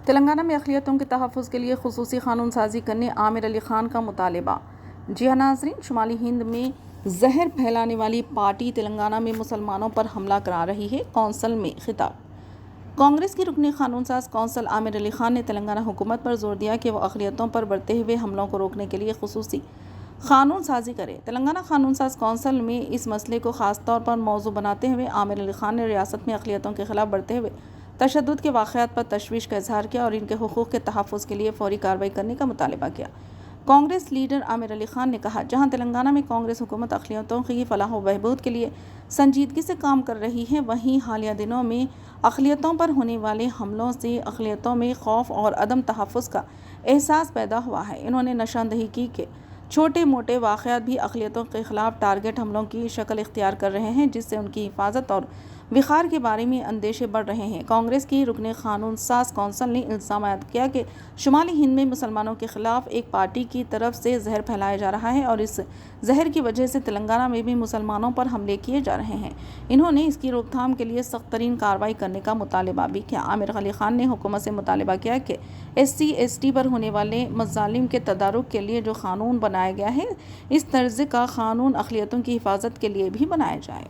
تلنگانہ میں اقلیتوں کے تحفظ کے لیے خصوصی قانون سازی کرنے عامر علی خان کا مطالبہ۔ جی ہاں ناظرین، شمالی ہند میں زہر پھیلانے والی پارٹی تلنگانہ میں مسلمانوں پر حملہ کرا رہی ہے۔ کونسل میں خطاب۔ کانگریس کی رکن قانون ساز کونسل عامر علی خان نے تلنگانہ حکومت پر زور دیا کہ وہ اقلیتوں پر بڑھتے ہوئے حملوں کو روکنے کے لیے خصوصی قانون سازی کرے۔ تلنگانہ قانون ساز کونسل میں اس مسئلے کو خاص طور پر موضوع بناتے ہوئے عامر علی خان نے ریاست میں اقلیتوں کے خلاف بڑھتے ہوئے تشدد کے واقعات پر تشویش کا اظہار کیا اور ان کے حقوق کے تحفظ کے لیے فوری کارروائی کرنے کا مطالبہ کیا۔ کانگریس لیڈر عامر علی خان نے کہا، جہاں تلنگانہ میں کانگریس حکومت اقلیتوں کی فلاح و بہبود کے لیے سنجیدگی سے کام کر رہی ہے، وہیں حالیہ دنوں میں اقلیتوں پر ہونے والے حملوں سے اقلیتوں میں خوف اور عدم تحفظ کا احساس پیدا ہوا ہے۔ انہوں نے نشاندہی کی کہ چھوٹے موٹے واقعات بھی اقلیتوں کے خلاف ٹارگٹ حملوں کی شکل اختیار کر رہے ہیں، جس سے ان کی حفاظت اور وقار کے بارے میں اندیشے بڑھ رہے ہیں۔ کانگریس کی رکن قانون ساز کونسل نے الزام عائد کیا کہ شمالی ہند میں مسلمانوں کے خلاف ایک پارٹی کی طرف سے زہر پھیلایا جا رہا ہے اور اس زہر کی وجہ سے تلنگانہ میں بھی مسلمانوں پر حملے کیے جا رہے ہیں۔ انہوں نے اس کی روک تھام کے لیے سخت ترین کارروائی کرنے کا مطالبہ بھی کیا۔ عامر علی خان نے حکومت سے مطالبہ کیا کہ SC/ST پر ہونے والے مظالم کے تدارک کے لیے جو قانون بنایا گیا ہے، اس طرز کا قانون اقلیتوں کی حفاظت کے لیے بھی بنایا جائے۔